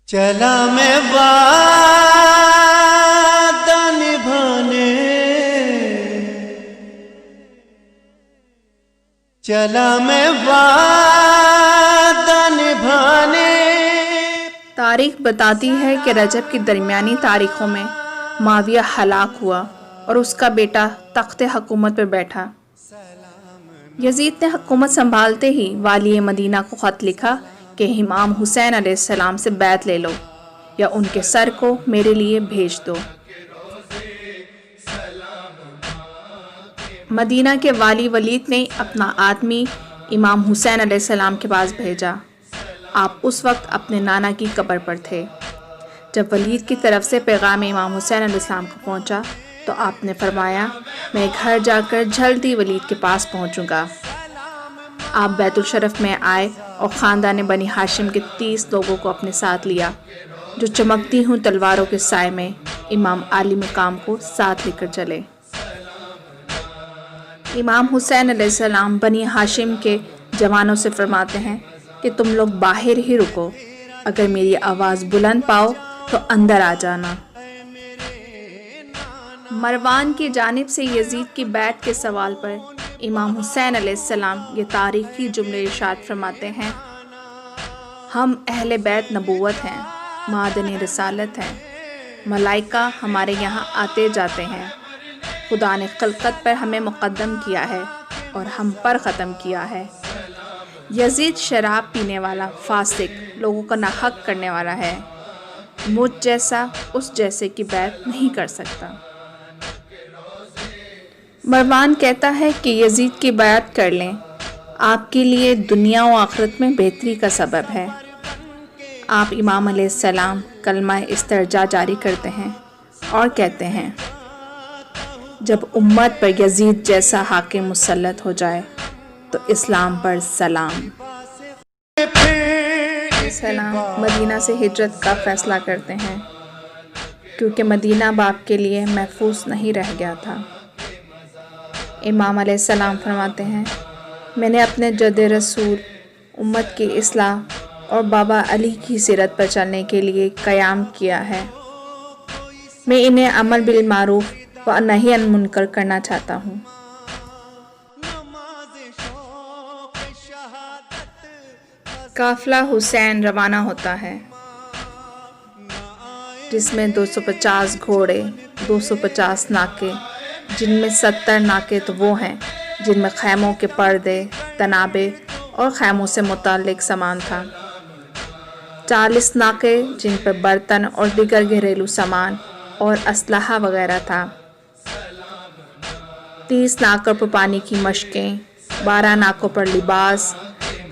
چلا میں وعدہ نبھانے، چلا میں وعدہ نبھانے۔ تاریخ بتاتی ہے کہ رجب کی درمیانی تاریخوں میں معاویہ ہلاک ہوا اور اس کا بیٹا تخت حکومت پر بیٹھا۔ یزید نے حکومت سنبھالتے ہی والی مدینہ کو خط لکھا کہ امام حسین علیہ السلام سے بیعت لے لو یا ان کے سر کو میرے لیے بھیج دو۔ مدینہ کے والی ولید نے اپنا آدمی امام حسین علیہ السلام کے پاس بھیجا۔ آپ اس وقت اپنے نانا کی قبر پر تھے۔ جب ولید کی طرف سے پیغام امام حسین علیہ السلام کو پہنچا تو آپ نے فرمایا، میں گھر جا کر جلدی ولید کے پاس پہنچوں گا۔ آپ بیت الشرف میں آئے اور خاندان بنی ہاشم کے 30 لوگوں کو اپنے ساتھ لیا، جو چمکتی ہوں تلواروں کے سائے میں امام عالی مقام کو ساتھ لے کر چلے۔ امام حسین علیہ السلام بنی ہاشم کے جوانوں سے فرماتے ہیں کہ تم لوگ باہر ہی رکو، اگر میری آواز بلند پاؤ تو اندر آ جانا۔ مروان کی جانب سے یزید کی بیعت کے سوال پر امام حسین علیہ السلام یہ تاریخی جملے ارشاد فرماتے ہیں، ہم اہل بیت نبوت ہیں، معدن رسالت ہیں، ملائکہ ہمارے یہاں آتے جاتے ہیں، خدا نے خلقت پر ہمیں مقدم کیا ہے اور ہم پر ختم کیا ہے۔ یزید شراب پینے والا فاسق، لوگوں کا ناحق کرنے والا ہے، مجھ جیسا اس جیسے کی بیعت نہیں کر سکتا۔ مروان کہتا ہے کہ یزید کی بیعت کر لیں، آپ کے لیے دنیا و آخرت میں بہتری کا سبب ہے۔ آپ امام علیہ السلام کلمہ استرجاع جاری کرتے ہیں اور کہتے ہیں، جب امت پر یزید جیسا حاکم مسلط ہو جائے تو اسلام پر سلام۔ سلام مدینہ سے ہجرت کا فیصلہ کرتے ہیں کیونکہ مدینہ باپ کے لیے محفوظ نہیں رہ گیا تھا۔ امام علیہ السلام فرماتے ہیں، میں نے اپنے جد رسول امت کی اصلاح اور بابا علی کی سیرت پر چلنے کے لیے قیام کیا ہے۔ میں انہیں امر بالمعروف و نہی عن المنکر کرنا چاہتا ہوں۔ قافلہ حسین روانہ ہوتا ہے، جس میں 250 گھوڑے، 250 ناکے، جن میں 70 ناکے تو وہ ہیں جن میں خیموں کے پردے، تنابیں اور خیموں سے متعلق سامان تھا، 40 ناکے جن پر برتن اور دیگر گھریلو سامان اور اسلحہ وغیرہ تھا، 30 ناکوں پر پانی کی مشکیں، 12 ناکوں پر لباس،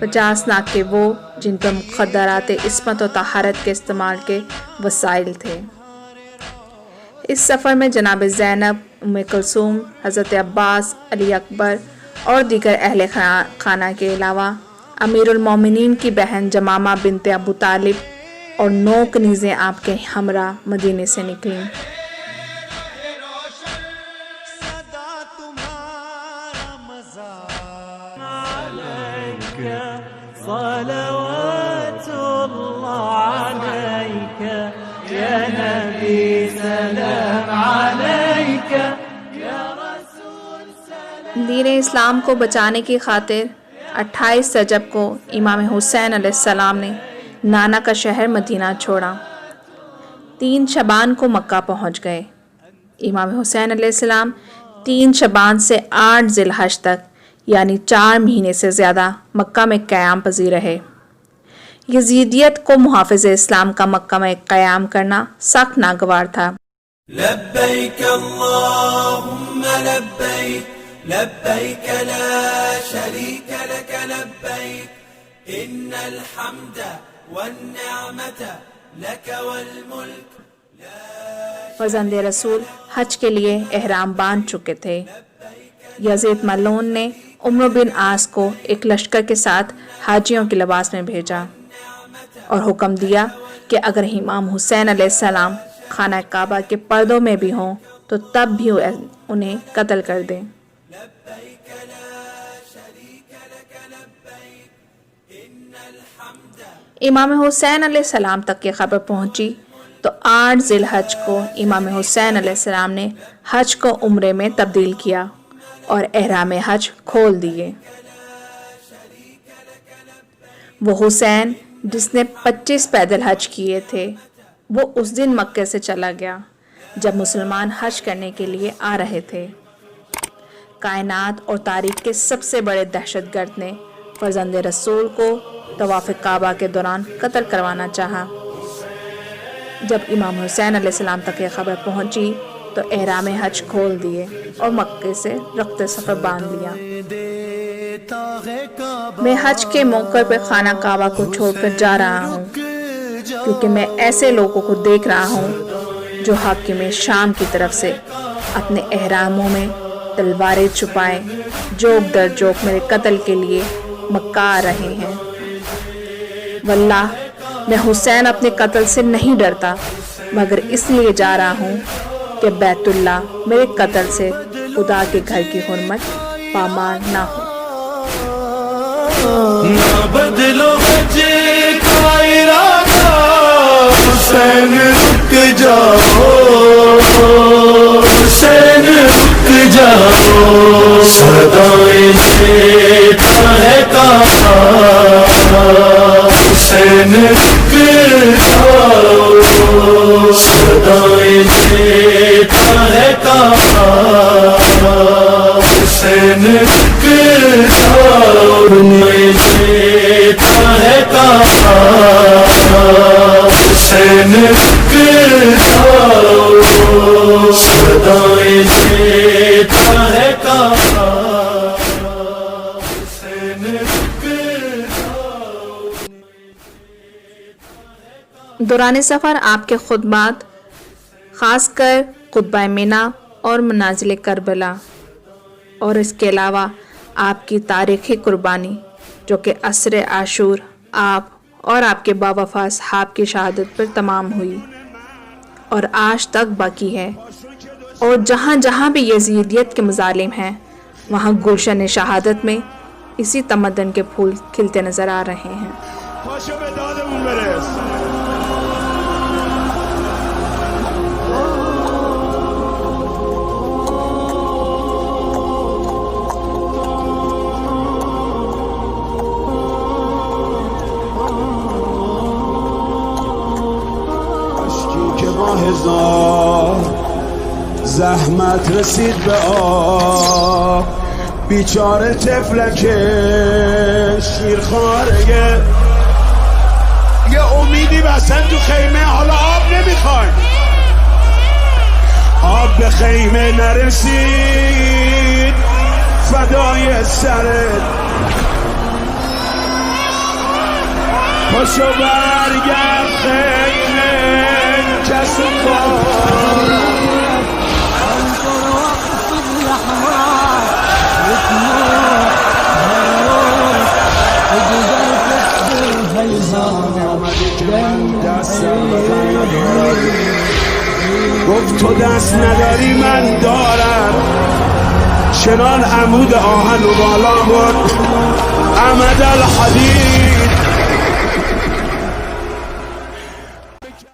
50 ناکے وہ جن پر مخدرات عصمت و طہارت کے استعمال کے وسائل تھے۔ اس سفر میں جناب زینب، ام کلثوم، حضرت عباس، علی اکبر اور دیگر اہل خانہ کے علاوہ امیر المومنین کی بہن جمامہ بنت ابو طالب اور 9 کنیزیں آپ کے ہمراہ مدینے سے نکلیں۔ صلوات اللہ علیک یا نبی سلام علیک یا رسول سلام۔ دین اسلام کو بچانے کی خاطر 28 رجب کو امام حسین علیہ السلام نے نانا کا شہر مدینہ چھوڑا، 3 شعبان کو مکہ پہنچ گئے۔ امام حسین علیہ السلام 3 شعبان سے 8 ذی الحج تک یعنی 4 مہینے سے زیادہ مکہ میں قیام پذیر رہے۔ یزیدیت کو محافظ اسلام کا مکہ میں قیام کرنا سخت ناگوار تھا۔ لبیک اللہم لبیک لبیک لا شریک لک لبیک ان الحمد والنعمت لک والملک۔ فرزند رسول حج کے لیے احرام باندھ چکے تھے۔ یزید ملعون نے عمرو بن عاص کو ایک لشکر کے ساتھ حاجیوں کے لباس میں بھیجا اور حکم دیا کہ اگر امام حسین علیہ السلام خانہ کعبہ کے پردوں میں بھی ہوں تو تب بھی انہیں قتل کر دیں۔ امام حسین علیہ السلام تک یہ خبر پہنچی تو 8 ذی الحج کو امام حسین علیہ السلام نے حج کو عمرے میں تبدیل کیا اور احرام حج کھول دیے۔ وہ حسین جس نے 25 پیدل حج کیے تھے وہ اس دن مکے سے چلا گیا جب مسلمان حج کرنے کے لیے آ رہے تھے۔ کائنات اور تاریخ کے سب سے بڑے دہشت گرد نے فرزند رسول کو طواف کعبہ کے دوران قتل کروانا چاہا۔ جب امام حسین علیہ السلام تک یہ خبر پہنچی تو احرام حج کھول دیے اور مکے سے رخت سفر باندھ لیا۔ میں حج کے موقع پہ خانہ کعبہ کو چھوڑ کر جا رہا ہوں کیونکہ میں ایسے لوگوں کو دیکھ رہا ہوں جو حاکم شام کی طرف سے اپنے احراموں میں تلواریں چھپائے جوک در جوک میرے قتل کے لیے مکہ آ رہے ہیں۔ واللہ میں حسین اپنے قتل سے نہیں ڈرتا مگر اس لیے جا رہا ہوں کہ بیت اللہ میرے قتل سے خدا کے گھر کی حرمت پامال نہ ہو۔ نہ بدلو حج کا ارادہ حسین رک جاؤ، حسین رک جاؤ، صدائیں دیتا ہے کعبہ حسین رک جاؤ، صدائیں دیتا ہے کعبہ حسین رک جاؤ، میں دیتا ہے کعبہ حسین رک جاؤ، صدائیں دیتا ہے کعبہ حسین رک جاؤ۔ دوران سفر آپ کے خطبات خاص کر خطبہ مینا اور منازل کربلا اور اس کے علاوہ آپ کی تاریخی قربانی جو کہ عصر عاشور آپ اور آپ کے باوفا اصحاب کی شہادت پر تمام ہوئی اور آج تک باقی ہے، اور جہاں جہاں بھی یزیدیت کے مظالم ہیں وہاں گلشن شہادت میں اسی تمدن کے پھول کھلتے نظر آ رہے ہیں۔ زحمت رسید به آب بیچاره طفلک شیرخواره، یه امیدی بسن تو خیمه، حالا آب نمیخوایم، آب به خیمه نرسید فدای سرت، پاشو برگرد خیمه کس کار گفت تو دست نداری من دارم، چنان عمود آهن و بالا بود احمد الحدید